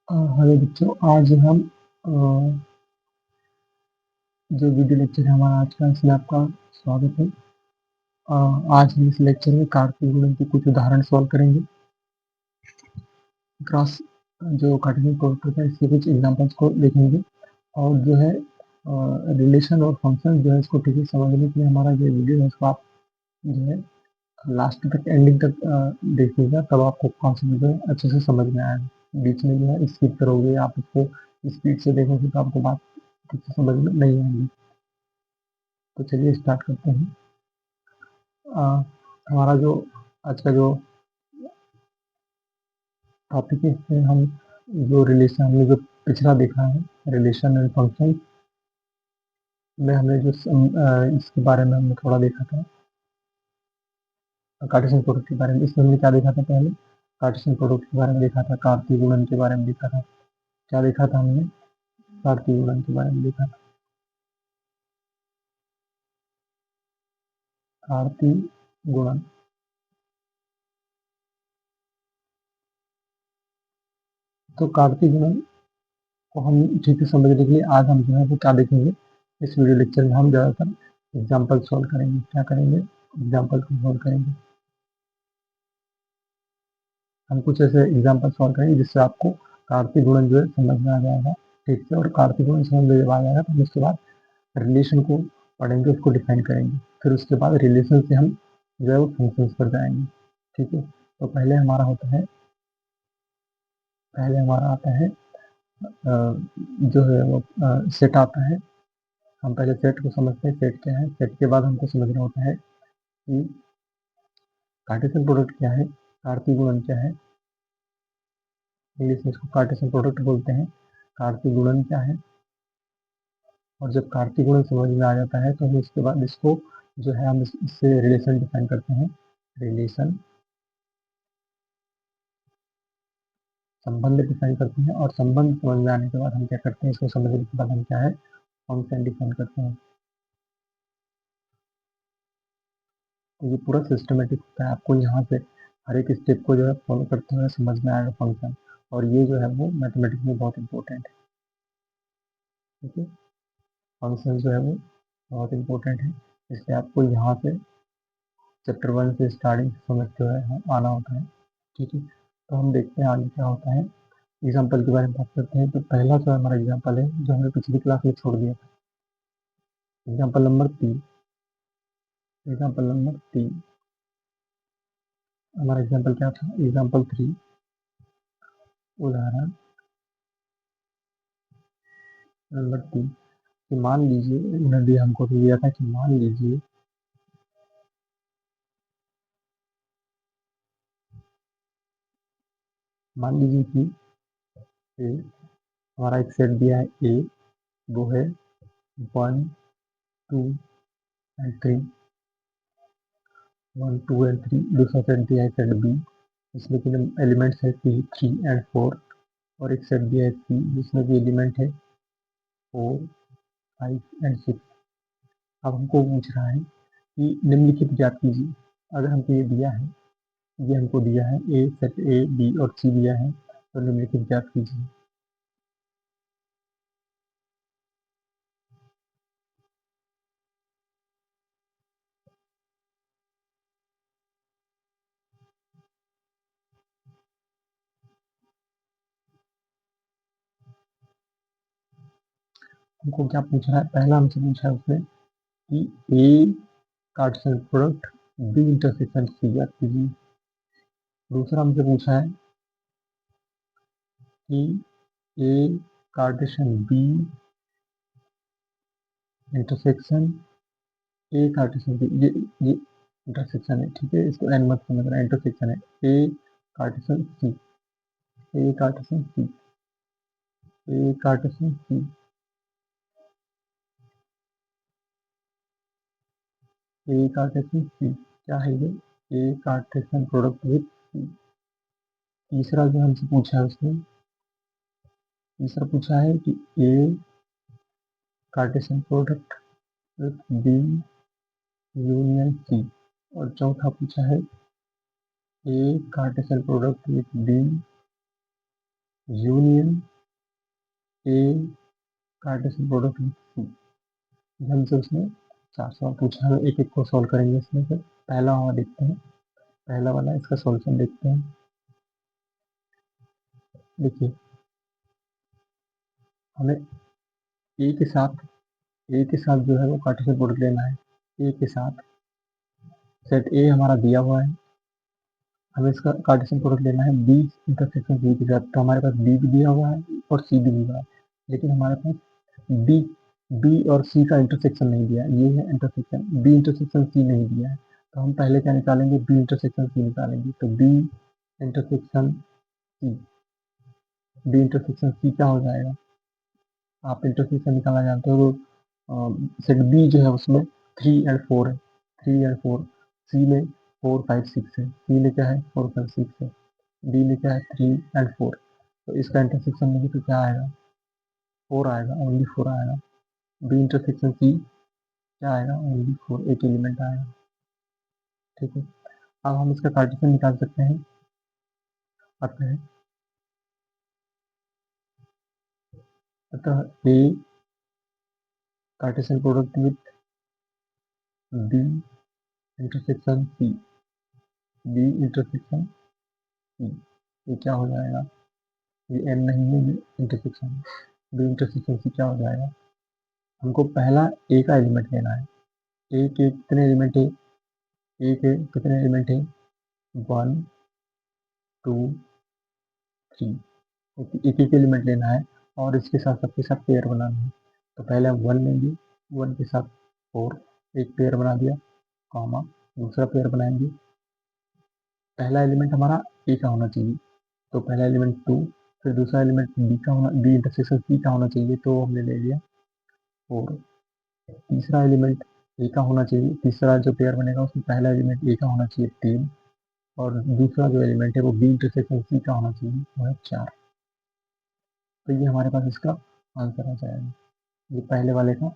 Hello बच्चों, आज हम जो वीडियो लेक्चर है हमारा आज का, इसमें आपका स्वागत है। आज हम इस लेक्चर में कार्तीय गुणन के कुछ उदाहरण सॉल्व करेंगे। क्रॉस जो कार्टेशियन प्रोडक्ट होता है, इसके कुछ एग्जांपल्स को देखेंगे और जो है रिलेशन और फंक्शन जो है इसको ठीक से समझने के लिए हमारा जो वीडियो है उसको आप जो है लास्ट तक, एंडिंग तक देखिएगा, तब आपको कॉन्सेप्ट जो है अच्छे से समझ में आएगा। बीच में जो है स्किप करोगे, आप इसको स्पीड से देखोगे तो आपको बात ठीक से समझ में नहीं आएगी। तो चलिए स्टार्ट करते हैं। हमारा जो आज का जो टॉपिक है, इसमें हम जो रिलेशन हमने जो पिछला देखा है, रिलेशन एंड फंक्शन में हमने जो इसके बारे में हमने थोड़ा देखा था, कार्टेशियन प्रोडक्ट के बारे में। इसमें हमने क्या देखा था? पहले कार्टेशियन प्रोडक्ट के बारे में देखा था, कार्तीय गुणन के बारे में देखा था। क्या देखा था हमने? कार्तीय गुणन के बारे में देखा था। कार्तीय गुणन, तो कार्तीय गुणन को हम ठीक से समझने के लिए आज हम जो है वो क्या देखेंगे, इस वीडियो लेक्चर में हम ज़्यादातर एग्जाम्पल सॉल्व करेंगे। क्या करेंगे? एग्जाम्पल को सॉल्व करेंगे। हम कुछ ऐसे एग्जाम्पल सॉल्व करेंगे जिससे आपको कार्तीय गुणन जो है समझ में आ जाएगा ठीक से। और कार्तीय गुणन समझ में जब आ जाएगा तो हम उसके बाद रिलेशन को पढ़ेंगे, उसको डिफाइन करेंगे। फिर उसके बाद रिलेशन से हम जो है वो फंक्शंस पर जाएंगे। ठीक है, तो पहले हमारा होता है, पहले हमारा आता है जो है वो सेट आता है। हम पहले सेट को समझते हैं, सेट क्या है। सेट के बाद हमको समझना होता है कि कार्टेशियन प्रोडक्ट क्या है, कार्तीय गुणन क्या है। इंग्लिश में इसको कार्टेशियन प्रोडक्ट बोलते हैं। कार्तीय गुणन क्या है, और जब कार्तीय गुणन समझ में आ जाता है तो हम इसके बाद इसको जो है हम इससे रिलेशन डिफाइन करते हैं। रिलेशन, संबंध डिफाइन करते हैं। और संबंध समझ में आने के बाद हम क्या करते हैं, इसको समझने के बाद हम क्या है, फंक्शन डिफाइन करते हैं। तो ये पूरा सिस्टमेटिक होता है। आपको यहाँ से हर एक स्टेप को जो है फॉलो करते हुए समझ में आएगा फंक्शन। और ये जो है वो मैथमेटिक्स में बहुत इंपॉर्टेंट है। ठीक है, फंक्शन जो है वो बहुत इंपॉर्टेंट है, इसलिए आपको यहाँ से चैप्टर 1 से स्टार्टिंग समझते हुए आना होता है। ठीक है, तो हम देखते हैं आगे क्या होता है। एग्जाम्पल के बारे में बात करते हैं। तो पहला जो हमारा एग्जाम्पल है, जो हमने पिछली क्लास में छोड़ दिया था, एग्जाम्पल नंबर 3। एग्जाम्पल नंबर 3, हमारा एग्जाम्पल क्या था? एग्जाम्पल 3, उदाहरण नंबर 3 कि मान लीजिए, उन्होंने दिया, हमको तो दिया था कि मान लीजिए कि हमारा एक सेट दिया है ए, वो है 1 2 एंड 3, 1 2 एंड 3। दूसरा सेट दिया है सेट बी, इसमें कि एलिमेंट्स है 3 एंड 4। और एक सेट दिया है सी, जिसमें कि एलिमेंट है 4 5 एंड 6। अब हमको पूछ रहा है कि निम्नलिखित ज्ञात कीजिए। अगर हमको ये दिया है, ये हमको दिया है ए, सेट ए बी और सी दिया है, तो निम्नलिखित ज्ञात कीजिए। हमको क्या पूछ रहा है? पहला हमसे पूछा है उसने कि A Cartesian product B intersection C ज्ञात कीजिए। दूसरा हमसे पूछा है कि A Cartesian B intersection A Cartesian B, ये इंटरसेक्शन है। ठीक है, इसको एन मत समझना, इंटरसेक्शन है। A Cartesian C, A Cartesian C, A Cartesian C, A Cartesian C, क्या है ये? A Cartesian product with C. तीसरा जो हमसे पूछा है उसने, तीसरा पूछा है कि A Cartesian product with B union C. और चौथा पूछा है A Cartesian product with B union A Cartesian product with C. हमसे उसने 4 सवाल पूछा, हम एक एक को सॉल्व करेंगे इसमें से। पहला वाला देखते हैं, पहला वाला इसका सॉल्यूशन देखते हैं। देखिए, हमें ए के साथ जो है वो कार्टेशियन प्रोडक्ट लेना है। ए के साथ सेट ए हमारा दिया हुआ है, हमें इसका कार्टेशियन प्रोडक्ट लेना है बी इंटरसेक्शन सी के साथ। तो हमारे पास बी भी दिया हुआ है और सी भी दिया हुआ है, लेकिन हमारे पास बी बी और सी का इंटरसेक्शन नहीं दिया है। ये है इंटरसेक्शन, बी इंटरसेक्शन सी नहीं दिया है। तो हम पहले क्या निकालेंगे, बी इंटरसेक्शन सी निकालेंगे। तो B intersection C, B intersection C क्या हो जाएगा, आप इंटरसेक्शन निकालना जानते हो तो सेट बी जो है उसमें 3 एंड 4 है, 3 एंड 4। सी में 4 5 6 है, सी में क्या है 4 5 6 है, डी में क्या है 3 एंड 4। तो इसका इंटरसेक्शन लेंगे तो क्या आएगा, 4 आएगा, ओनली 4 आएगा। बी इंटरसेक्शन सी क्या आएगा, ओनली 4, एक एलिमेंट आएगा। ठीक है, अब हम इसका कार्टेशियन निकाल सकते हैं। अतः अतः A Cartesian product with B intersection C, B intersection C, ये क्या हो जाएगा, ये एन नहीं है, ये इंटरसेक्शन है। बी इंटरसेक्शन सी क्या हो जाएगा, हमको पहला ए का एलिमेंट लेना है। ए के कितने एलिमेंट है, ए के कितने एलिमेंट है, 1 2 3, एक एक एलिमेंट लेना है और इसके साथ सबके साथ पेयर बनाना है। तो पहले हम 1 लेंगे, 1 के साथ 4, एक पेयर बना दिया, कॉमा, दूसरा पेयर बनाएंगे। पहला एलिमेंट हमारा ए का होना चाहिए, तो पहला एलिमेंट 2, फिर दूसरा एलिमेंट बी का होना, बी इंटरसेक्शन सी का होना चाहिए, तो हमने ले लिया 4। तीसरा एलिमेंट ए का होना चाहिए, तीसरा जो पेयर बनेगा उसमें पहला एलिमेंट ए का होना चाहिए 3, और दूसरा जो एलिमेंट है वो बी इंटरसेक्शन सी का होना चाहिए, वो है 4। तो ये हमारे पास इसका आंसर आ जाएगा, ये पहले वाले का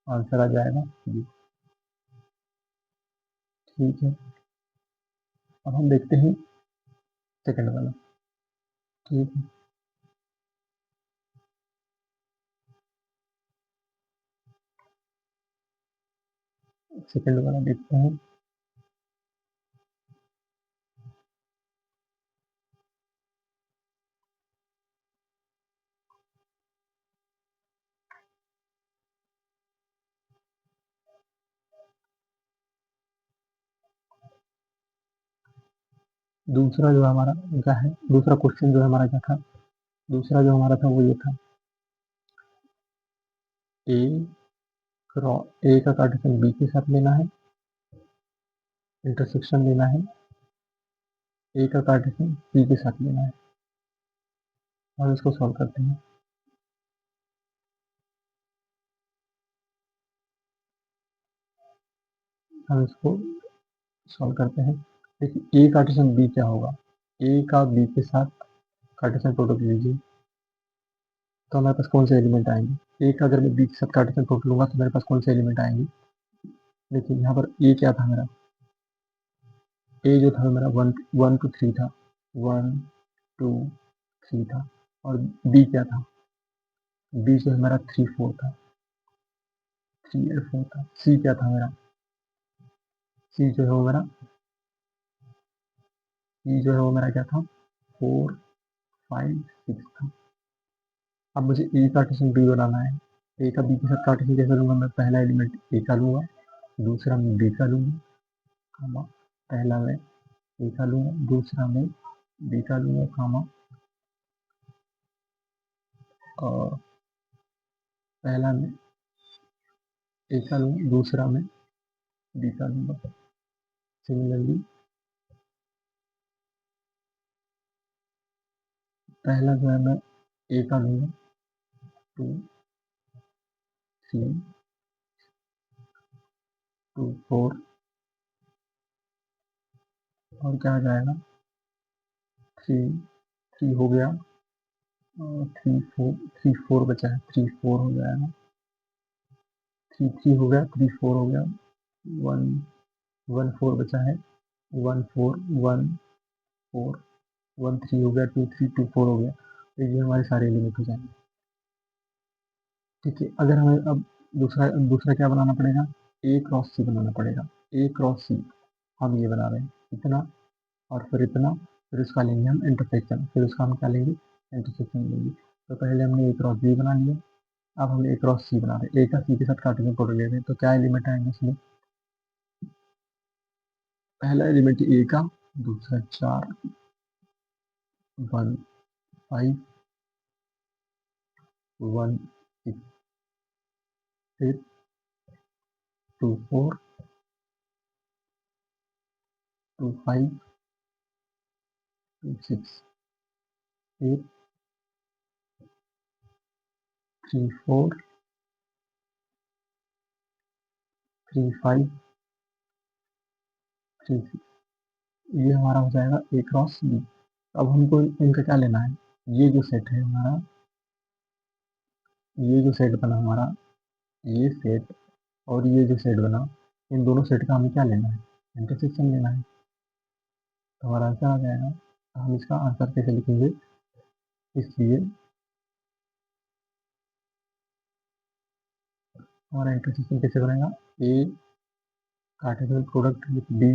आंसर आ जाएगा ये। ठीक है, अब हम देखते हैं सेकंड वाला। ठीक है, सेकंड वाला देखते हैं। दूसरा जो हमारा क्या है, दूसरा क्वेश्चन जो हमारा क्या था, दूसरा जो हमारा था वो ये था, ए ए का कार्टेशियन बी के साथ लेना है, इंटरसेक्शन लेना है, ए का कार्टेशियन सी के साथ लेना है। और इसको सॉल्व करते हैं। हम इसको सॉल्व करते हैं। देखिए, ए कार्टेशियन बी क्या होगा, ए का बी के साथ कार्टेशियन प्रोडक्ट लीजिए, तो हमारे पास कौन से एलिमेंट आएंगे। ए का अगर मैं बी के साथ कार्टेशियन प्रोडक्ट लूंगा तो मेरे पास कौन से एलिमेंट आएंगे। देखिए, यहाँ पर ए क्या था मेरा, ए जो था मेरा 1 to 3 था, 1 2 3 था। और बी क्या था, बी जो है मेरा 3 4 था, 3 और 4 था। सी क्या था मेरा, सी जो है वो मेरा, सी जो है वो मेरा क्या था, 4 5 6 था। अब मुझे ए कार्टेशियन बी बनाना है। ए का बी के साथ कार्टेशियन कैसे लूंगा, मैं पहला एलिमेंट ए का लूंगा, दूसरा मैं बी का लूंगा, कामा, पहला मैं ए का लूंगा, दूसरा मैं बी का लूंगा, कामा, और पहला मैं ए का लूंगा, दूसरा मैं बी का लूंगा। सिमिलरली पहला जो है मैं ए का लूंगा, 2 3 2 4, और क्या आ जाएगा, 3 3 हो गया, और 3 4, 3 4 बचा है, 3 4 हो जाएगा, 3 3 हो गया, 3 4 हो गया, 1 1 4 बचा है, 1 4 1 4 1 3 हो गया, 2 3 2 4 हो गया, तो ये हमारे सारे एलिमेंट हो जाएंगे। ठीक है, अगर हमें अब दूसरा दूसरा क्या बनाना पड़ेगा, ए क्रॉस सी बनाना पड़ेगा। ए क्रॉस सी हम ये बना रहे हैं, इतना और फिर इतना, फिर उसका लेंगे हम इंटरसेक्शन, फिर उसका हम क्या लेंगे, इंटरसेक्शन लेंगे। तो पहले हमने ए क्रॉस बी बना लिया, अब हम ए क्रॉस सी बना रहे हैं, ए का सी के साथ कार्टेशियन प्रोडक्ट ले रहे हैं, तो क्या एलिमेंट आएंगे इसमें, पहला एलिमेंट ए का, दूसरा 4 1 5 1 6, फिर 2 4 2 5 2 6, फिर 3 4 3 5 3 6, ये हमारा हो जाएगा ए क्रॉस बी। अब हमको इनका क्या लेना है, ये जो सेट है हमारा, ये जो सेट बना हमारा, ये सेट और ये जो सेट बना, इन दोनों सेट का हमें क्या लेना है, इंटरसेक्शन लेना है। तो हमारा आंसर आ जाएगा। हम इसका आंसर कैसे लिखेंगे, इसलिए हमारा इंटरसेक्शन कैसे बनेगा, A Cartesian product with B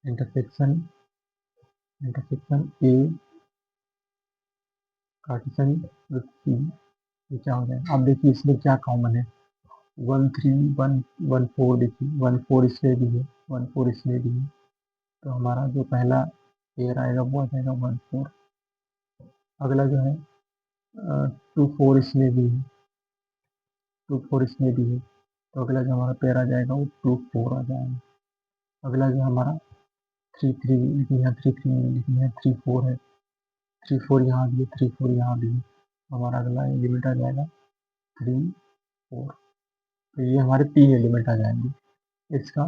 intersection intersection A Cartesian with C, ये क्या हो जाएगा। अब देखिए इसमें क्या कॉमन है, 1 3 1 1 4, देखिए 1 4 इसमें भी है, 1 4 इसमें भी है, तो हमारा जो पहला पेयर आएगा वो आ जाएगा 1 4। अगला जो है 2 4 इसमें भी है, 2 4 इसमें भी है, तो अगला जो हमारा पेयर आ जाएगा वो 2 4 आ जाएगा। अगला जो हमारा 3 3, लेकिन यहाँ 3 3 नहीं, लेकिन यहाँ 3 4 है, 3 4 यहाँ भी है, 3 4 यहाँ भी है, हमारा अगला एलिमेंट आ जाएगा 3 4। तो ये हमारे 3 एलिमेंट आ जाएंगे, इसका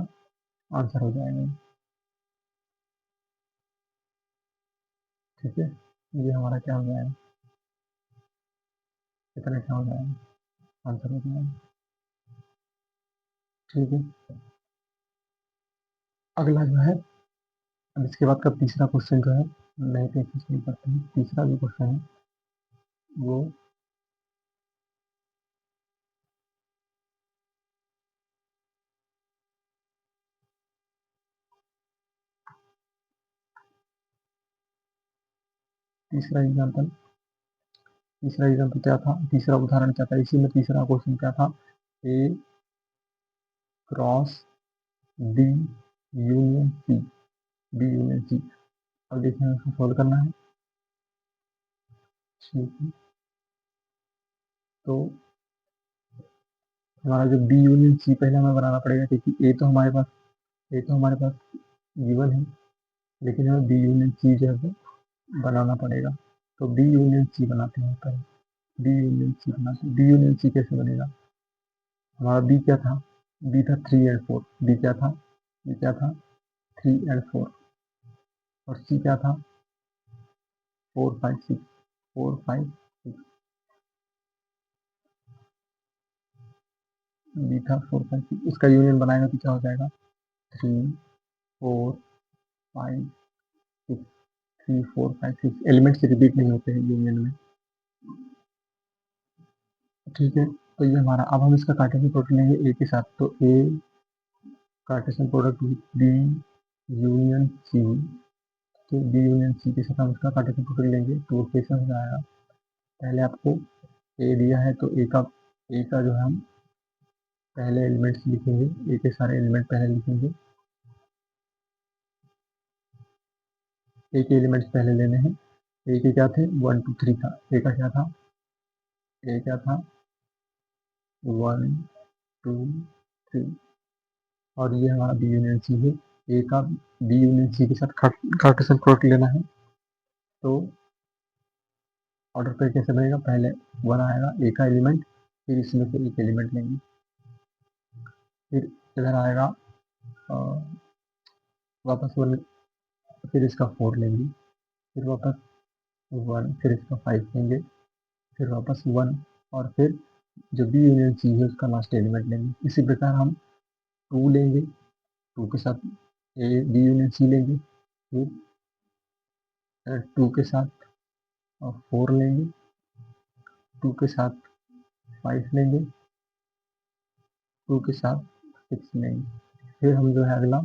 आंसर हो जाएगा। ठीक है, ये हमारा क्या हो जाएगा, कितना क्या हो जाएगा, आंसर हो जाएगा। ठीक है, अगला जो है, अब इसके बाद का तीसरा क्वेश्चन जो है, नए पेज से करते हैं। तीसरा जो क्वेश्चन है वो तीसरा एग्जाम्पल क्या था, तीसरा उदाहरण क्या था, इसी में तीसरा क्वेश्चन क्या था, A cross B union C, B union C. अब देखिए इसको सोल्व करना है। ठीक है, तो हमारा जो बी यूनियन सी पहले हमें बनाना पड़ेगा, क्योंकि ए तो हमारे पास गिवन है, लेकिन हमें बी यूनियन सी जो है वो बनाना पड़ेगा। तो बी यूनियन सी बनाते हैं पहले, बी यूनियन सी कैसे बनेगा, हमारा बी क्या था, बी था 3 एंड 4, बी क्या था 3 एंड 4, और सी क्या था 4 5 6, 4 5 6, बी था 4 5 6, इसका यूनियन बनाएगा तो क्या हो जाएगा 3 4 5 6, 3 4 5 6, एलिमेंट्स रिपीट नहीं होते हैं यूनियन में। ठीक है, तो ये हमारा, अब हम इसका कार्टेशियन प्रोडक्ट लेंगे ए के साथ, तो A Cartesian product with B union C, तो बी यूनियन सी के साथ हम इसका कार्टेशियन प्रोडक्ट लेंगे, तो कैसे हो जाएगा, पहले आपको ए दिया है, तो ए का जो है हम पहले एलिमेंट्स लिखेंगे, ए के सारे एलिमेंट पहले लिखेंगे, ए के एलिमेंट्स पहले लेने हैं। ए के क्या थे 1 2 3 था, ए क्या था 1 2 3, और ये हमारा बी यूनियन सी है। ए का बी यूनियन सी के साथ कार्टेशियन प्रोडक्ट लेना है, तो ऑर्डर पे कैसे बनेगा, पहले 1 आएगा ए का एलिमेंट, फिर इसमें से एक एलिमेंट लेंगे, फिर इधर आएगा अ, वापस 1, फिर इसका 4 लेंगे, फिर वापस 1, फिर इसका 5 लेंगे, फिर वापस 1, और फिर जो बी यूनियन सी है उसका लास्ट एलिमेंट लेंगे। इसी प्रकार हम 2 लेंगे, 2 के साथ ए बी यूनियन सी लेंगे, फिर 2 के साथ और 4 लेंगे, 2 के साथ 5 लेंगे, 2 के साथ 6 लेंगे। फिर हम जो है अगला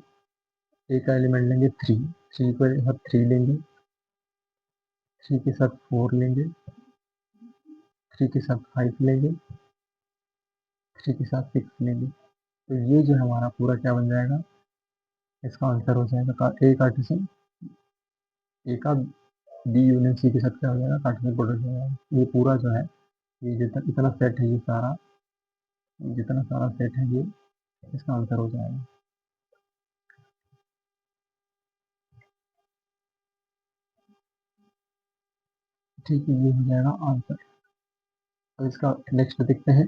ए का एलिमेंट लेंगे 3, 3 के साथ 3 लेंगे, 3 के साथ 4 लेंगे, 3 के साथ 5 लेंगे, 3 के साथ 6 लेंगे। तो ये जो हमारा पूरा क्या बन जाएगा, इसका आंसर हो जाएगा ए कार्टेशियन, ए का बी यूनियन सी के साथ क्या हो जाएगा, कार्टेशियन प्रोडक्ट हो जाएगा। ये पूरा जो है, ये जितना इतना सेट है, ये सारा जितना सारा सेट है, ये इसका आंसर हो जाएगा। ठीक है, ये हो जाएगा आंसर। अब इसका नेक्स्ट देखते हैं।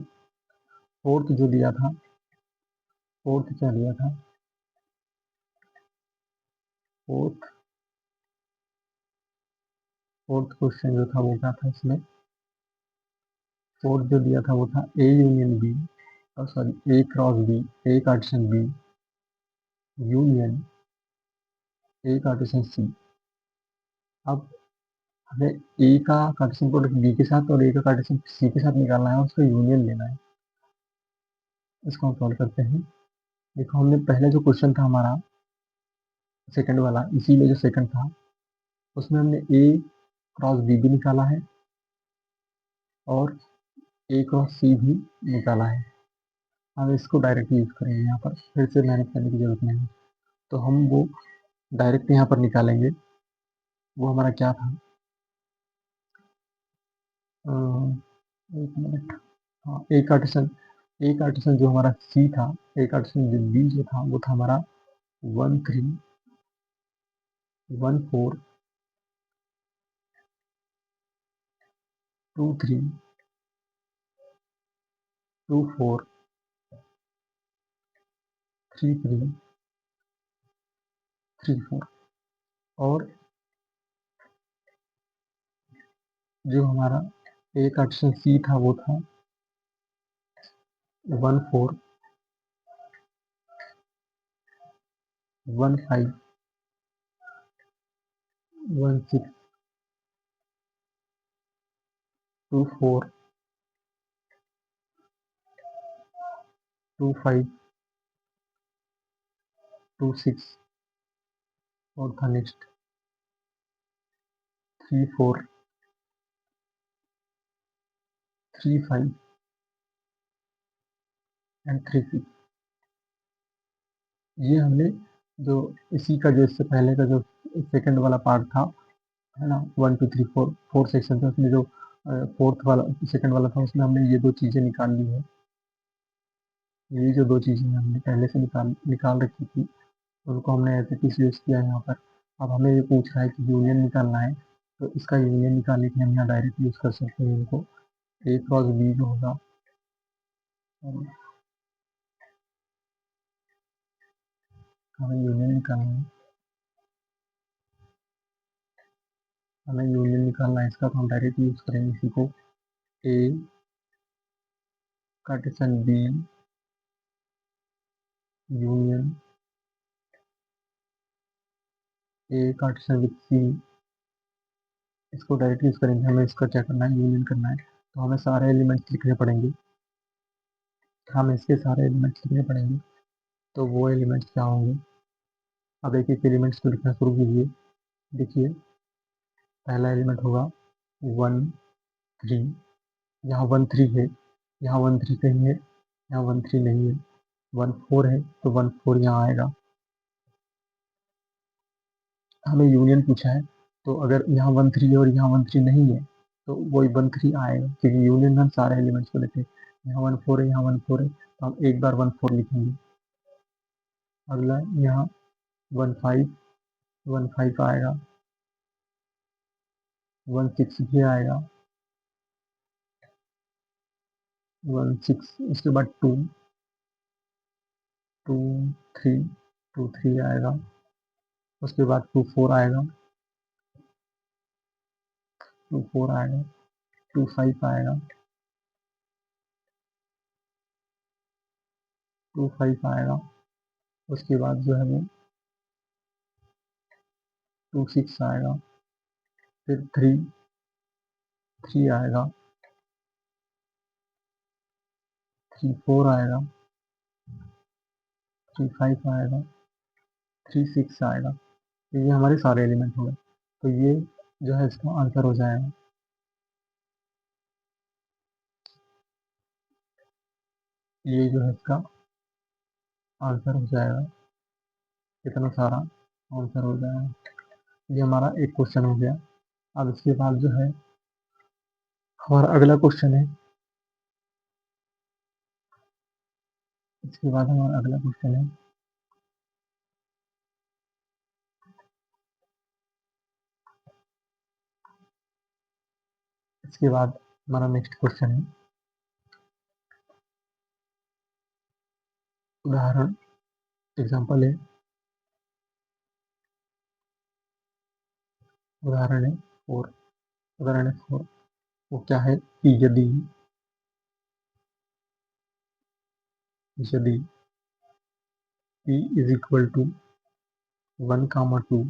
फोर्थ जो दिया था, फोर्थ क्या दिया था, फोर्थ क्वेश्चन जो था वो क्या था इसमें, फोर्थ जो दिया था वो था A union B, sorry A cross B, A Cartesian B union A Cartesian C. अब हमें ए का कार्टेशियन प्रोडक्ट बी के साथ और ए का कार्टेशियन सी के साथ निकालना है, उसका यूनियन लेना है। इसको हम सॉल्व करते हैं। देखो, हमने पहले जो क्वेश्चन था हमारा सेकंड वाला, इसी में जो सेकंड था उसमें हमने ए क्रॉस बी भी निकाला है और ए क्रॉस सी भी निकाला है। हम इसको डायरेक्ट यूज करेंगे, यहाँ पर फिर से मेहनत करने की जरूरत नहीं है। तो हम वो डायरेक्ट यहाँ पर निकालेंगे। वो हमारा क्या था, एक मिनट, हाँ, ए कार्टेशियन जो हमारा सी था, ए कार्टेशियन जो बी जो था वो था हमारा 1 3 1 4 2 3 2 4 3 3 3 4। और जो हमारा ए कार्टेशियन सी था वो था 1 4 1 5 1 6 2 4 2 5 2 6। और था नेक्स्ट 3 4 3 5 एंड 3 6। ये हमने जो इसी का जो इससे पहले का जो सेकंड वाला पार्ट था, है ना, 1 2 3 4 4 सेक्शन था, उसमें जो फोर्थ वाला सेकंड वाला था उसमें हमने ये दो चीजें निकाल ली है। ये जो दो चीजें हमने पहले से निकाल रखी थी, उनको हमने एज इट इज यूज किया है यहाँ पर। अब हमें ये पूछ रहा है कि यूनियन निकालना है, तो इसका यूनियन निकालने के लिए हम यहाँ डायरेक्ट यूज कर सकते हैं इनको। ए क्रॉस बी जो होगा, हमें यूनियन निकालना है, हमें यूनियन निकालना है इसका, तो हम डायरेक्ट यूज करेंगे इसी को। A Cartesian B union A Cartesian with C, इसको डायरेक्ट यूज करेंगे। हमें इसका क्या करना है, यूनियन करना है। तो हमें सारे एलिमेंट्स लिखने पड़ेंगे, हमें इसके सारे एलिमेंट्स लिखने पड़ेंगे। तो वो एलिमेंट्स क्या होंगे, अब एक एक एलिमेंट्स को लिखना शुरू कीजिए। देखिए, पहला एलिमेंट होगा 1 3, यहाँ 1 3 है, यहाँ 1 3 कहीं है, यहाँ 1 3 नहीं है। 1 4 है तो 1 4 यहाँ आएगा। हमें यूनियन पूछा है, तो अगर यहाँ 1 3 है और यहाँ 1 3 नहीं है तो वही 1 3 आएगा, क्योंकि यूनियन में हम सारे एलिमेंट्स को लेते हैं। यहाँ 1 4 है, यहाँ 1 4 है, तो हम एक बार 1 4 लिखेंगे। अगला यहाँ 1 5 1 5 आएगा, 1 6 भी आएगा, 1 6, उसके बाद 2 2 3 2 3 आएगा, उसके बाद 2 4 आएगा, 2 4 आएगा, 2 5 आएगा, 2 5 आएगा। उसके बाद जो है वो 2 6 आएगा, फिर 3 3 आएगा, 3 4 आएगा, 3 5 आएगा, 3 6 आएगा। तो ये हमारे सारे एलिमेंट हो गए। तो ये जो है इसका आंसर हो जाएगा। ये जो है इसका आंसर हो जाएगा, इतना सारा आंसर हो जाएगा। ये हमारा एक क्वेश्चन हो गया। अब इसके बाद जो है हमारा अगला क्वेश्चन है, इसके बाद हमारा अगला क्वेश्चन है, इसके बाद हमारा नेक्स्ट क्वेश्चन है उदाहरण, एग्जाम्पल है, उदाहरण है 4, उदाहरण है 4। वो क्या है कि यदि यदि p इज इक्वल टू 1, 2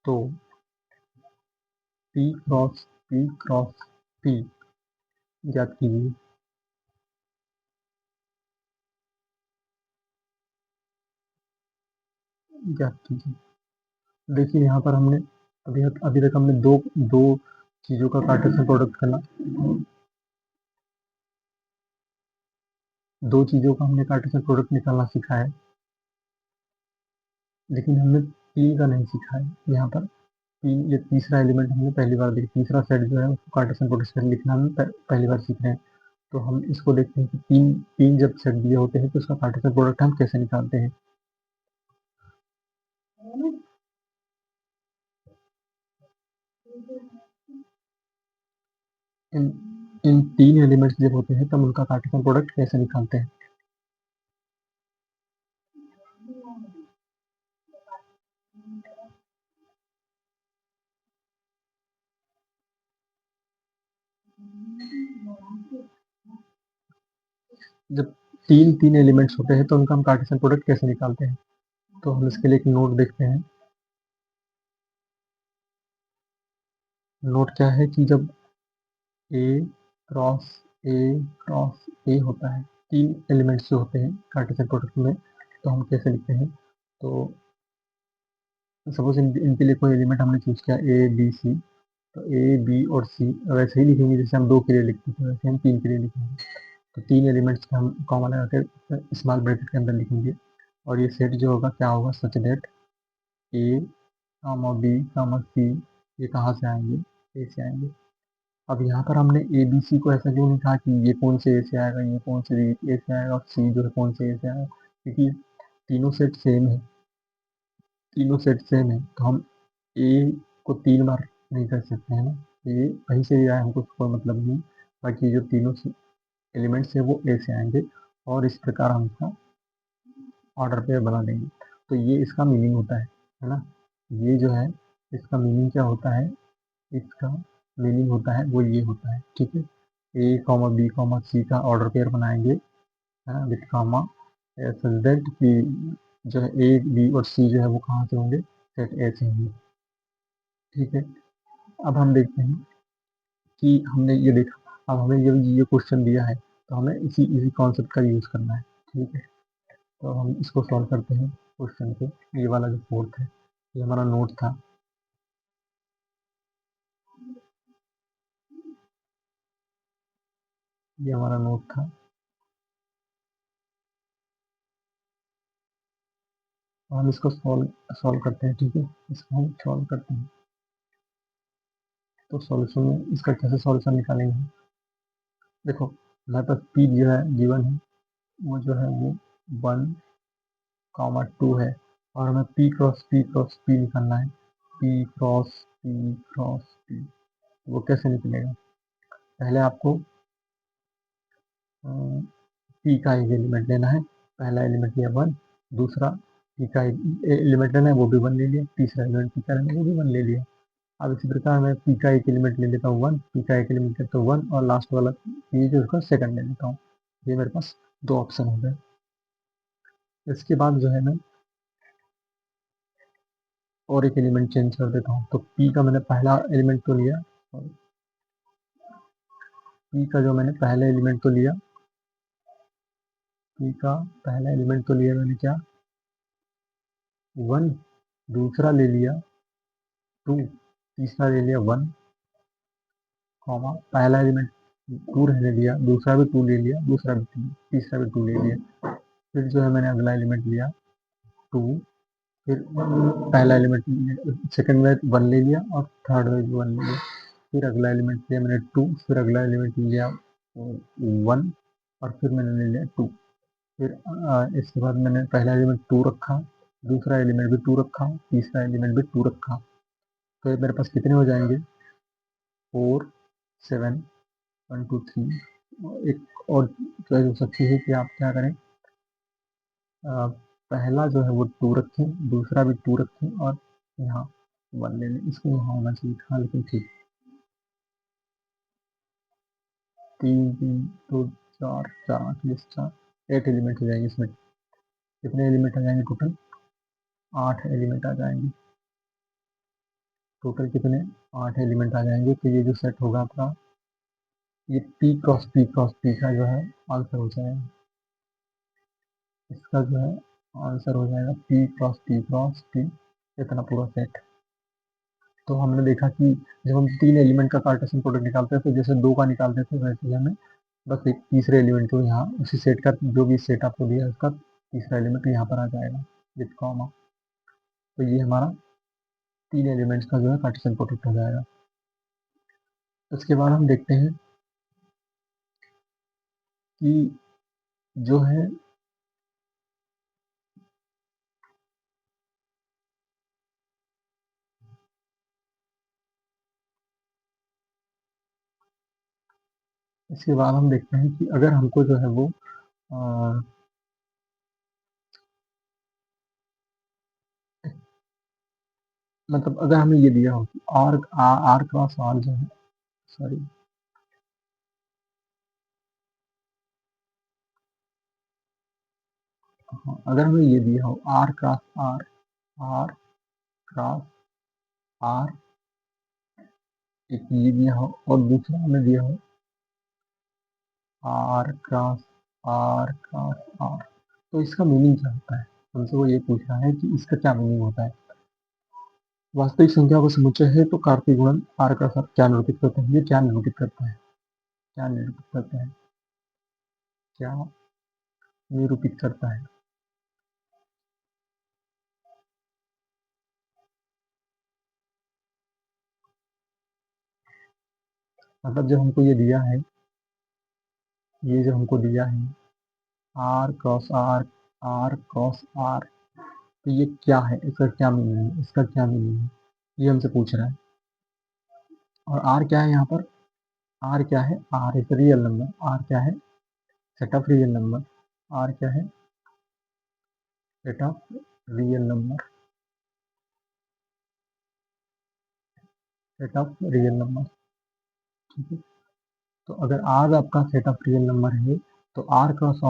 तो p क्रॉस p ज्ञात कीजिए। ज्ञात कीजिए। देखिए यहाँ पर हमने अभी तक हमने दो दो चीज़ों का कार्टेशियन प्रोडक्ट करना, दो चीज़ों का हमने कार्टेशियन प्रोडक्ट निकालना सीखा है, लेकिन हमने तीन का नहीं सीखा है। यहाँ पर तीन, ये तीसरा एलिमेंट हमने पहली बार देखा, तीसरा सेट जो है उसको कार्टेशियन प्रोडक्ट लिखना हम पहली बार सीख रहे हैं। तो हम इसको देखते हैं कि तीन तीन जब सेट दिए होते हैं तो उसका कार्टेशियन प्रोडक्ट हम कैसे निकालते हैं। इन इन तीन एलिमेंट्स जब होते हैं तब उनका कार्टेशियन प्रोडक्ट कैसे निकालते हैं। जब तीन तीन एलिमेंट्स होते हैं तो उनका हम कार्टेशियन प्रोडक्ट कैसे निकालते हैं। तो हम इसके लिए एक नोट देखते हैं। नोट क्या है कि जब ए क्रॉस ए क्रॉस ए होता है, तीन एलिमेंट्स जो होते हैं कार्टेशियन प्रोडक्ट में, तो हम कैसे लिखते हैं। तो सपोज इनके लिए कोई एलिमेंट हमने चूज किया ए बी सी, तो ए बी और सी वैसे ही लिखेंगे जैसे हम दो के लिए लिखते थे, वैसे हम तीन के लिए लिखेंगे। तो तीन एलिमेंट्स के हम कॉमन लगा के स्मॉल ब्रैकेट के अंदर लिखेंगे, और ये सेट जो होगा क्या होगा, such that A comma B comma सी ये कहाँ से आएंगे, ए से आएंगे। अब यहाँ पर हमने ए बी सी को ऐसा क्यों नहीं कहा कि ये कौन से ए से आएगा, ये कौन से ए से आएगा, और सी जो है कौन से ए से आएगा, क्योंकि तीनों सेट सेम है, तीनों सेट सेम है। तो हम ए को तीन बार नहीं कर सकते हैं ना, ये कहीं से भी आए हमको कोई मतलब नहीं। बाकी जो तीनों एलिमेंट्स है वो ए से आएंगे, और इस प्रकार हम इसका ऑर्डर पे बना देंगे। तो ये इसका मीनिंग होता है ना। ये जो है इसका मीनिंग क्या होता है, इसका मीनिंग होता है वो ये होता है, ठीक है। ए कॉमा बी कॉमा सी का ऑर्डर पेयर बनाएंगे, है ना, विथ कॉमा, सच दैट कि जो है ए बी और सी जो है वो कहाँ से होंगे, सेट ए से होंगे, ठीक है। अब हम देखते हैं कि हमने ये देखा, अब हमें ये क्वेश्चन दिया है तो हमें इसी इसी कॉन्सेप्ट का यूज़ करना है, ठीक है। तो हम इसको सॉल्व करते हैं क्वेश्चन को। ये वाला जो फोर्थ है ये हमारा नोट था। ये हमारा नोट था। तो हम इसको सॉल्व सॉल्व करते हैं, ठीक है। इसको हम सॉल्व करते हैं। तो सॉल्यूशन में इसका कैसे सॉल्यूशन निकालेंगे। देखो हमारे पास पी जो है गिवन है, वो जो है वो 1, 2 है, और हमें पी क्रॉस पी निकालना है। पी क्रॉस पी वो कैसे निकलेगा। पहले आपको पी का एक एलिमेंट लेना है। पहला एलिमेंट लिया 1, दूसरा पी का एलिमेंट लेना है, वो भी 1 ले लिया, तीसरा एलिमेंट पी का लेना है, वो भी 1 ले लिया। अब इसी प्रकार मैं पी का एक एलिमेंट ले लेता हूँ 1, पी का एक एलिमेंट लेता हूँ 1, और लास्ट वाला ये जो उसका सेकंड ले लेता हूँ। ये मेरे पास दो ऑप्शन हो गए। इसके बाद जो है मैं और एक एलिमेंट चेंज कर देता हूँ। तो पी का मैंने पहला एलिमेंट तो लिया, पी का जो मैंने पहला एलिमेंट तो लिया, पी का पहला एलिमेंट तो लिया मैंने क्या, 1, दूसरा ले लिया 2, तीसरा ले लिया 1, कॉमा पहला एलिमेंट 2 रहने दिया, दूसरा भी 2 ले लिया, दूसरा भी 2, तीसरा भी 2 ले लिया। फिर जो है मैंने अगला एलिमेंट लिया 2, फिर पहला एलिमेंट सेकंड में 1 ले लिया और थर्ड में भी 1 ले लिया। फिर अगला एलिमेंट लिया मैंने 2, फिर अगला एलिमेंट लिया 1 और फिर मैंने ले लिया 2। फिर इसके बाद मैंने पहला एलिमेंट 2 रखा, दूसरा एलिमेंट भी 2 रखा, तीसरा एलिमेंट भी 2 रखा। तो ये मेरे पास कितने हो जाएंगे, 4, 7, 1, 2, 3। एक और चॉइस हो सकती है कि आप क्या करें, पहला जो है वो 2 रखें, दूसरा भी 2 रखें और यहाँ 1 ले लें। इसको यहाँ होना चाहिए था, लेकिन ठीक। 3, 3, 2, 4, 4, 8, 8 एलिमेंट हो जाएंगे इसमें। कितने एलिमेंट आ जाएंगे टोटल, 8 एलिमेंट आ जाएंगे टोटल। कितने, 8 एलिमेंट आ जाएंगे। तो ये जो सेट होगा आपका, ये P cross P cross P का जो है आंसर हो जाएगा। इसका जो है आंसर हो जाएगा पी क्रॉस पी, इतना पूरा सेट। तो हमने देखा कि जब हम 3 एलिमेंट का कार्टेशियन प्रोडक्ट निकालते हैं तो जैसे 2 का निकालते थे, वैसे ही हमें बस एक तीसरे एलिमेंट को यहाँ उसी सेट का, जो भी सेट आपको दिया है उसका तीसरा एलिमेंट यहाँ पर आ जाएगा विथ कॉमा। तो ये हमारा 3 एलिमेंट्स का जो है कार्टेशियन प्रोडक्ट हो जाएगा। उसके बाद हम देखते हैं कि जो है इसके बाद हम देखते हैं कि अगर हमको जो है वो मतलब अगर हमें ये दिया हो कि आर क्रॉस आर जो है, सॉरी, हाँ, अगर हमें ये दिया हो R cross R, R cross R, एक ये दिया हो और दूसरा हमें दिया हो आर क्रॉस आर, तो इसका मीनिंग क्या होता है, हमसे वो ये पूछ रहा है कि इसका क्या मीनिंग होता है। वास्तविक संख्या का समुच्चय है तो कार्तीय गुणन आर का क्या निरूपित करता है, ये क्या निरूपित करता है, क्या निरूपित करता है, क्या निरूपित करता है। मतलब जब हमको ये दिया है, ये जो हमको दिया है R cross R, R cross R, तो ये क्या है, इसका क्या मीनिंग है, इसका क्या मीनिंग है, ये हमसे पूछ रहा है। और आर क्या है यहाँ पर, आर क्या है, R is real number, R क्या है, set of real number, R क्या है, set of real number, set of real number, ठीक है। तो अगर आर आपका सेट ऑफ रियल नंबर है तो आर क्रॉस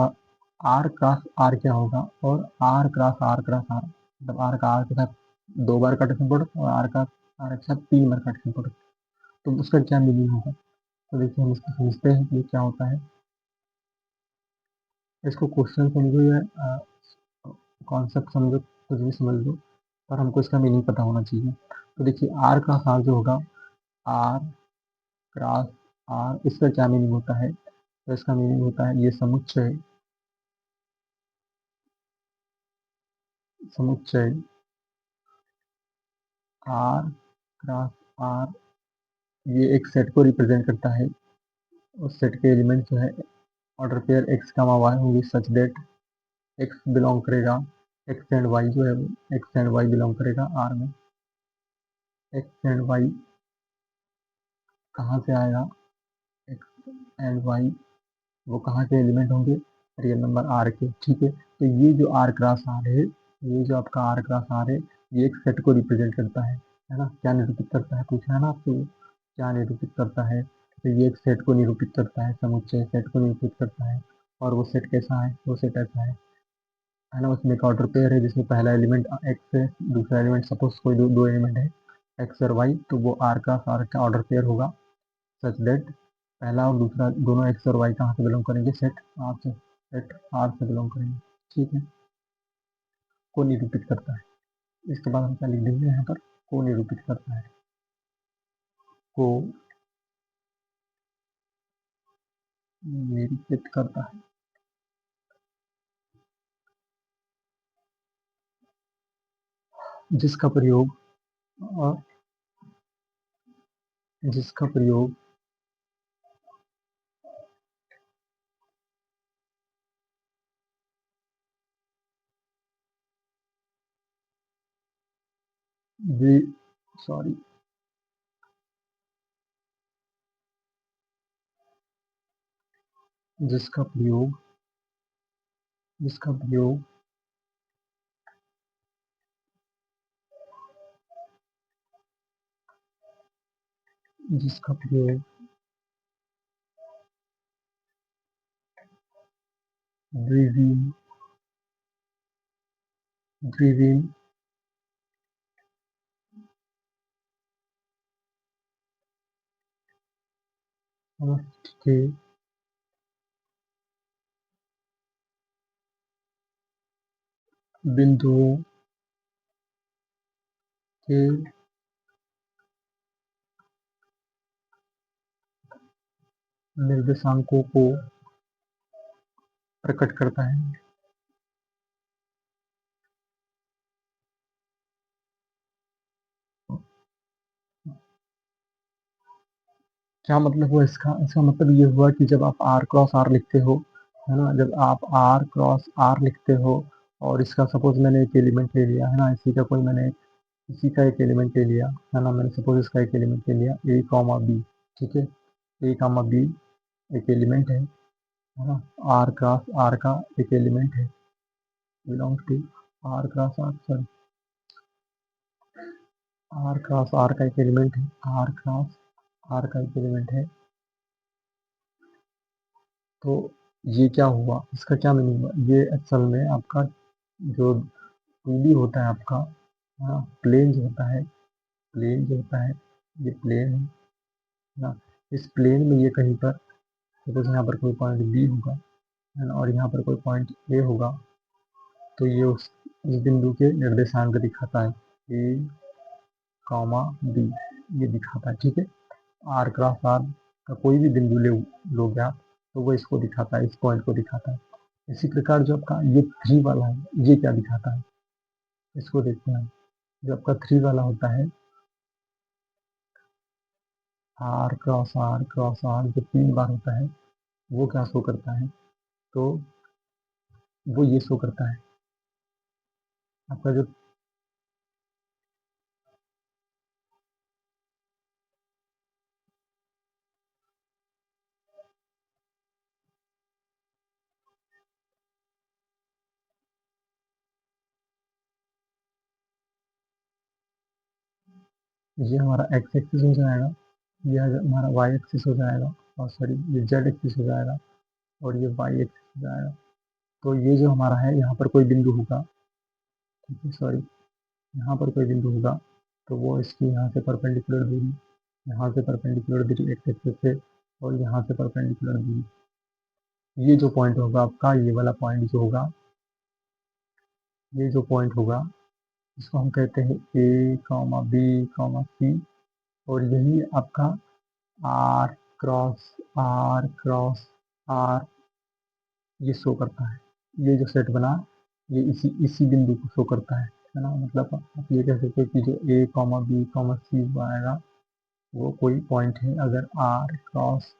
आर क्या होगा, और आर क्रॉस आर मतलब आर का आर के साथ 2 बार कार्टेशियन प्रोडक्ट और आर का आर के साथ 3 बार कार्टेशियन प्रोडक्ट, तो उसका क्या मीनिंग होगा। तो देखिए हम इसको समझते हैं कि क्या होता है। इसको क्वेश्चन समझो या कॉन्सेप्ट समझो, कुछ भी समझ लो, पर हमको इसका मीनिंग पता होना चाहिए। तो देखिए आर का आर जो होगा, आर क्रॉस आर, इसका क्या मीनिंग होता है, तो इसका मीनिंग होता है ये समुच्चय, समुच्चय आर क्रॉस आर, ये एक सेट को रिप्रेजेंट करता है। उस सेट के एलिमेंट जो है order pair x comma y होंगी सच दैट एक्स बिलोंग करेगा, एक्स एंड वाई जो है वो एक्स एंड वाई बिलोंग करेगा आर में। एक्स एंड वाई कहाँ से आएगा, एक्स एंड वाई वो कहाँ के एलिमेंट होंगे, रियल नंबर आर के, ठीक है। तो ये जो आर क्रॉस आर है, ये जो आपका आर क्रॉस आर है, ये एक सेट को रिप्रेजेंट करता है ना, क्या निरूपित करता है, पूछा है ना आपसे, क्या निरूपित करता है। तो ये एक सेट को निरूपित करता है, समुच्चय सेट को निरूपित करता है। और वो सेट कैसा है, वो सेट ऐसा है ना, उसमें एक ऑर्डर पेयर है जिसमें पहला एलिमेंट एक्स है, दूसरा एलिमेंट सपोज कोई दो एलिमेंट है एक्स और वाई, तो वो आर का ऑर्डर पेयर होगा सच दैट पहला और दूसरा दोनों एक्स और वाई कहाँ से बिलोंग करेंगे, सेट आर से बिलोंग करेंगे। ठीक है, को निरूपित करता है। इसके बाद हम क्या लिख देंगे यहाँ पर, को निरूपित करता है, को निरूपित करता है। जिसका प्रयोग और जिसका प्रयोग सॉरी जिसका प्रयोग जिसका प्रयोग जिसका प्रयोग द्विवीम द्विवीम के बिंदुओं के निर्देशांकों को प्रकट करता है। क्या मतलब हुआ इसका, इसका मतलब ये हुआ कि जब आप आर क्रॉस आर लिखते हो, है ना, जब आप आर क्रॉस आर लिखते हो और इसका सपोज मैंने एक एलिमेंट ले लिया, है ना, इसी का एक एलिमेंट ले लिया, है ना, मैंने सपोज इसका एक एलिमेंट ले लिया ए कॉमा बी। ठीक है, ए कॉमा बी एक एलिमेंट है ना, आर क्रॉस आर का एक एलिमेंट है, belongs to R cross R, sorry R cross R का एक एलिमेंट है, आर क्रॉस आर का एक एलिमेंट है। तो ये क्या हुआ, इसका क्या मीनिंग हुआ, ये असल में आपका जो 2D होता है आपका, हाँ, प्लेन जो होता है, प्लेन जो होता है, ये प्लेन है ना, इस प्लेन में ये कहीं पर सपोज यहाँ पर कोई पॉइंट बी होगा, है ना, और यहाँ पर कोई पॉइंट ए होगा, तो ये उस बिंदु के निर्देशांक दिखाता है, ए कॉमा बी, ये दिखाता है। ठीक है, आर क्रॉस आर का कोई भी बिंदु लोगे आप, तो वो इसको दिखाता है, इस पॉइंट को दिखाता है। इसी प्रकार जो आपका ये 3 वाला है, ये क्या दिखाता है, इसको देखते हैं। जो आपका 3 वाला होता है, आर क्रॉस आर जो 3 बार होता है, वो क्या शो करता है, तो वो ये शो करता है आपका जो ये हमारा एक्स एक्सिस हो जाएगा, ये हमारा वाई एक्सिस हो जाएगा, और सॉरी ये जेड एक्सिस हो जाएगा, और ये वाई एक्सिस हो जाएगा। तो ये जो हमारा है, यहाँ पर कोई बिंदु होगा, ठीक है, सॉरी यहाँ पर कोई बिंदु होगा, तो वो इसकी यहाँ से परपेंडिकुलर दूरी, यहाँ से परपेंडिकुलर दूरी एक्स एक्सिस से, और यहाँ से परपेंडिकुलर दूरी, ये जो पॉइंट होगा आपका, ये वाला पॉइंट जो होगा, ये जो पॉइंट होगा, इसको हम कहते हैं ए कॉमा बी कॉमा सी, और यही आपका आर क्रॉस आर ये शो करता है। ये जो सेट बना, ये इसी बिंदु को शो करता है ना, मतलब आप ये कह सकते हो कि जो ए कॉमा बी कॉमा सी आएगा, वो कोई पॉइंट है अगर आर क्रॉस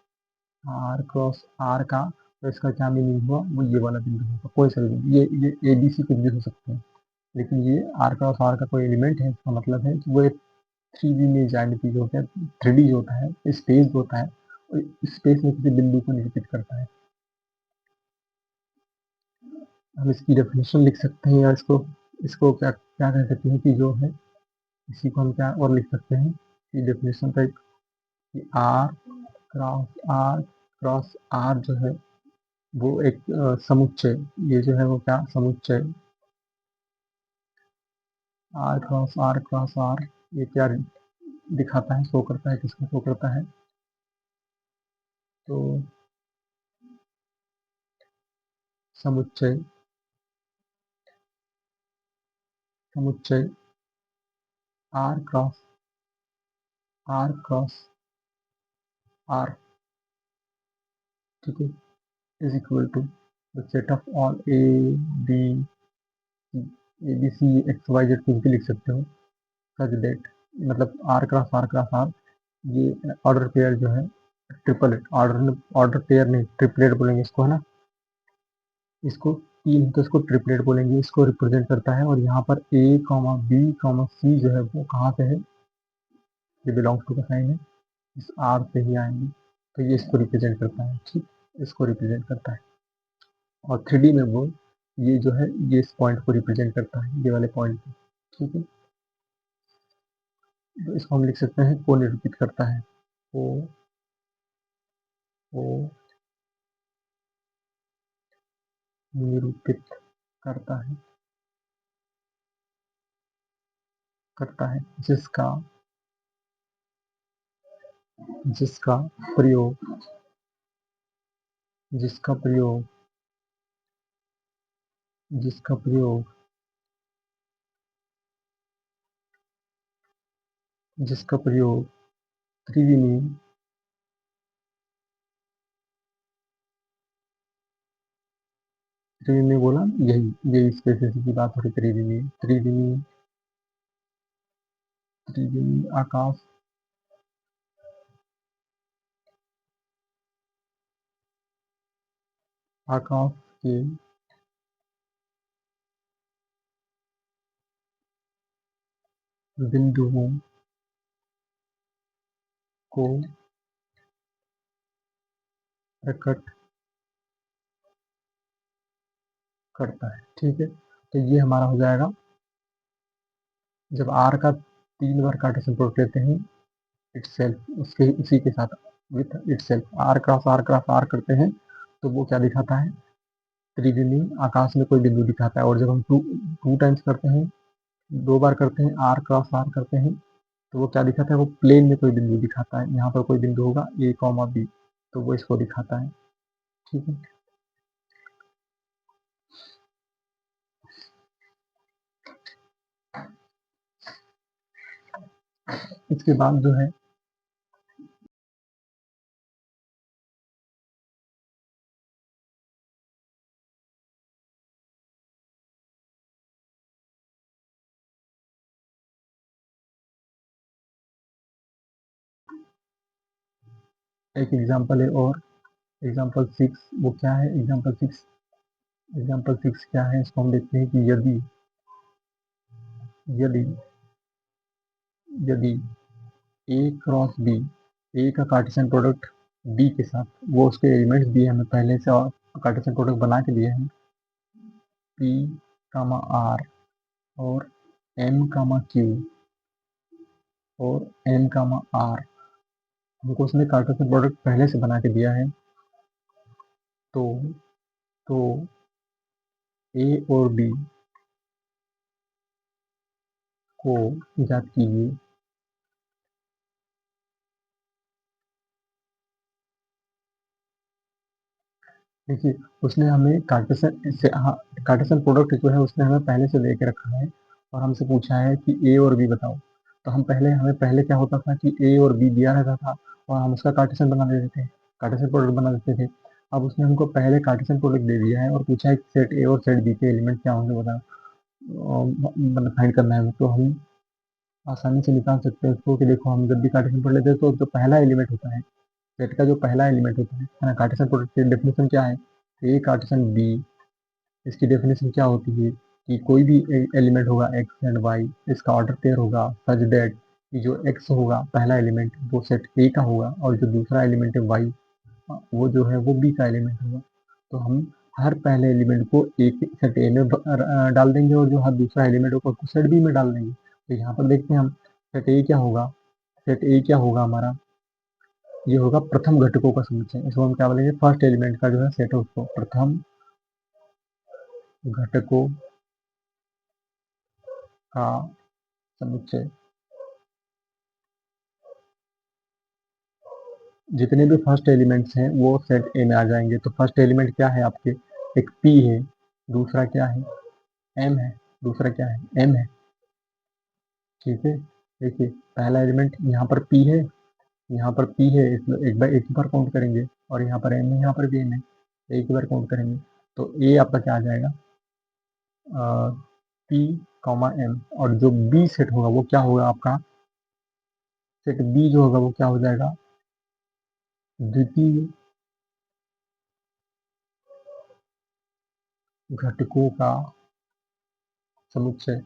आर का, तो इसका क्या मीनिंग हुआ, वो ये वाला बिंदु होगा, कोई सा भी बिंदु, ये ए बी सी कुछ भी हो सकते हैं, लेकिन ये आर क्रॉस आर का कोई एलिमेंट है, इसका मतलब है कि वो एक 3D में ज्यामिति जो होता है, 3D जो होता है, स्पेस जो होता है, स्पेस में किसी बिंदु को निरूपित करता है। हम इसकी डेफिनेशन लिख सकते हैं, या इसको इसको क्या क्या कह सकते हैं कि जो है, इसी को हम क्या और लिख सकते हैं कि डेफिनेशन का आर क्रॉस आर जो है, वो एक समुच्चय, ये जो है वो क्या समुच्चय R cross R cross R, ये क्या दिखाता है, शो करता है, किसको शो करता है? तो समुच्चय समुच्चय आर क्रॉस आर, ठीक है, is equal to the set of all B C X Y Z, कुछ भी लिख सकते हो, सच दैट, मतलब आर क्रॉस आर, ये ऑर्डर पेयर जो है ट्रिपल ऑर्डर पेयर नहीं, ट्रिपलेट बोलेंगे इसको, है ना, इसको तीन तो इसको ट्रिपलेट बोलेंगे, इसको रिप्रेजेंट करता है। और यहाँ पर ए कॉमा बी कॉमा सी जो है वो कहाँ से है, ये बिलोंग्स टू का साइन है, इस आर से ही आएंगे, तो ये इसको रिप्रेजेंट करता है, ठीक, इसको रिप्रेजेंट करता है। और 3D में वो ये जो है ये इस पॉइंट को रिप्रेजेंट करता है, ये वाले पॉइंट को, ठीक है। तो इसको हम लिख सकते हैं को निरूपित करता है, को निरूपित करता है करता है जिसका प्रयोग जिसका प्रयोग जिसका प्रयोग जिसका प्रयोग त्रिविमी त्रिविमी बोला, यही स्पेसिस की बात हो रही, त्रिविमी त्रिविमी त्रिविमी आकाश आकाश के बिंदुओं को प्रकट करता है, ठीक है। तो ये हमारा हो जाएगा, जब आर का 3 बार कार्टेशियन प्रोडक्ट लेते हैं इटसेल्फ, उसके उसी के साथ with itself R cross R करते हैं, तो वो क्या दिखाता है, त्रिविमी आकाश में कोई बिंदु दिखाता है। और जब हम टू टाइम्स करते हैं, 2 बार करते हैं, आर क्रॉस आर करते हैं, तो वो क्या दिखाता है, वो प्लेन में कोई बिंदु दिखाता है, यहाँ पर कोई बिंदु होगा ए कॉमा बी, तो वो इसको दिखाता है, ठीक है। इसके बाद जो है एक एग्जाम्पल है, और एग्जाम्पल 6, वो क्या है, एग्जाम्पल 6 क्या है, इसको हम देखते हैं कि यदि यदि यदि ए क्रॉस बी, ए का कार्टेशियन प्रोडक्ट बी के साथ, वो उसके एलिमेंट्स दिए हमें पहले से, और कार्टेशियन प्रोडक्ट बना के दिए हैं, पी कामा आर और एम कामा क्यू और एम कामा आर, हमको उसने कार्टेशियन प्रोडक्ट पहले से बना के दिया है, तो तो ए और बी को ज्ञात कीजिए, देखिए उसने हमें कार्टेशियन प्रोडक्ट जो है उसने हमें पहले से लेके रखा है, और हमसे पूछा है कि ए और बी बताओ। तो हमें पहले क्या होता था कि ए और बी दिया रहता था, और हम उसका कार्टेशियन बना देते थे, कार्टेशियन प्रोडक्ट बना देते थे। अब उसने हमको पहले कार्टेशियन प्रोडक्ट दे दिया है और पूछा है सेट ए और सेट बी के एलिमेंट क्या होंगे बताओ, मतलब फाइंड करना है, तो हम आसानी से निकाल सकते हैं उसको, कि देखो हम जब भी कार्टेशियन प्रोडक्ट लेते हैं तो जो पहला एलिमेंट होता है, सेट का जो पहला एलिमेंट होता है ना, कार्टेशियन प्रोडक्ट की डेफिनेशन क्या है, ए कार्टेशियन बी, इसकी डेफिनेशन क्या होती है कि कोई भी एलिमेंट होगा एक्स एंड वाई, इसका ऑर्डर पेयर होगा सच दैट कि जो एक्स होगा पहला एलिमेंट वो सेट ए का होगा, और जो दूसरा एलिमेंट है वाई, वो जो है वो बी का एलिमेंट होगा। तो हम हर पहले एलिमेंट को एक सेट ए में डाल देंगे, और जो हर दूसरा एलिमेंट होगा उसको सेट बी में डाल देंगे। तो यहाँ पर देखते हैं हम, सेट ए क्या होगा हमारा, ये होगा प्रथम घटकों का समुच्चय, इसको हम क्या बोलेंगे, फर्स्ट एलिमेंट का जो है सेट है उसको प्रथम घटकों का समुच्चय। जितने भी फर्स्ट एलिमेंट्स हैं वो सेट ए में आ जाएंगे। तो फर्स्ट एलिमेंट क्या है आपके, एक पी है, दूसरा क्या है, एम है, दूसरा क्या है, एम है। ठीक है, देखिए पहला एलिमेंट यहाँ पर पी है, यहाँ पर पी है, एक बार काउंट करेंगे, और यहाँ पर एम है, यहाँ पर भी एम है, एक बार काउंट करेंगे। तो ए आपका क्या आ जाएगा, पी कॉमा एम, और जो बी सेट होगा वो क्या होगा आपका, सेट बी जो होगा वो क्या हो जाएगा, द्वितीय घटकों का समुच्चय।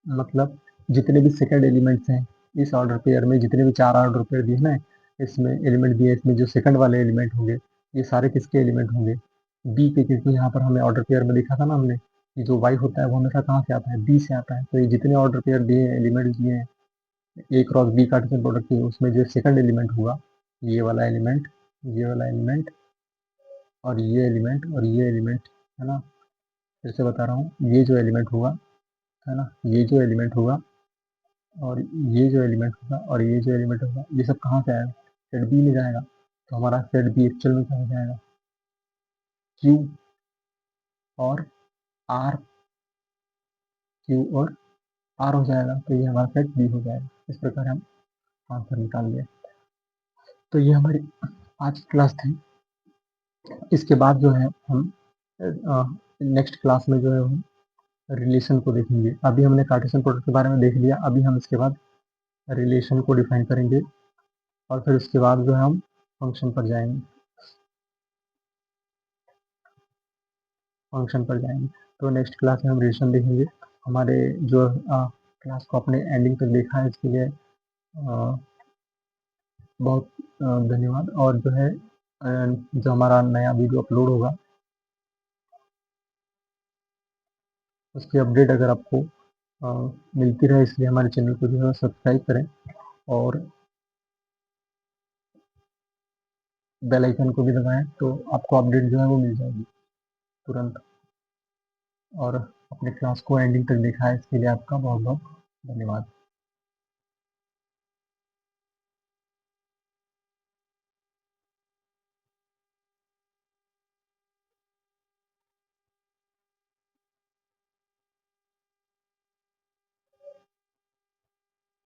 मतलब जितने भी सेकंड एलिमेंट्स हैं इस ऑर्डर पेयर में, जितने भी 4 ऑर्डर पेयर दिए ना, इसमें एलिमेंट दिए, इसमें जो सेकंड वाले एलिमेंट होंगे ये सारे किसके एलिमेंट होंगे, बी के। क्योंकि यहाँ पर हमें ऑर्डर पेयर में देखा था ना हमने कि जो वाई होता है वो हमेशा कहाँ से आता है, बी से आता है। तो ये जितने ऑर्डर पेयर दिए हैं, एलिमेंट दिए हैं ए क्रॉस बी कार्टेशियन प्रोडक्ट के, उसमें जो सेकंड एलिमेंट होगा, ये वाला एलिमेंट, ये वाला एलिमेंट, और ये एलिमेंट, और ये एलिमेंट, है ना। फिर से बता रहा हूँ, ये जो एलिमेंट होगा, है ना, ये जो एलिमेंट होगा, और ये जो एलिमेंट होगा, और ये जो एलिमेंट होगा, ये सब कहाँ से आएगा, सेट बी में जाएगा। तो हमारा सेट बी एक्चुअल में क्या हो जाएगा, क्यू और आर, क्यू और आर हो जाएगा। तो ये हमारा सेट बी हो जाएगा। इस प्रकार हम आंसर निकाल लिया। तो ये हमारी आज की क्लास थी। इसके बाद जो है हम नेक्स्ट क्लास में जो है हम रिलेशन को देखेंगे। अभी हमने कार्टेशियन प्रोडक्ट के बारे में देख लिया, अभी हम इसके बाद रिलेशन को डिफाइन करेंगे, और फिर उसके बाद जो है हम फंक्शन पर जाएंगे, तो नेक्स्ट क्लास में हम रिलेशन देखेंगे। हमारे जो क्लास को अपने एंडिंग तक देखा है इसके लिए बहुत धन्यवाद। और जो है जो हमारा नया वीडियो अपलोड होगा उसकी अपडेट अगर आपको मिलती रहे, इसलिए हमारे चैनल को जो है सब्सक्राइब करें, और बेल आइकन को भी दबाएं, तो आपको अपडेट जो है वो मिल जाएगी तुरंत। और अपने क्लास को एंडिंग तक देखा है इसके लिए आपका बहुत बहुत धन्यवाद।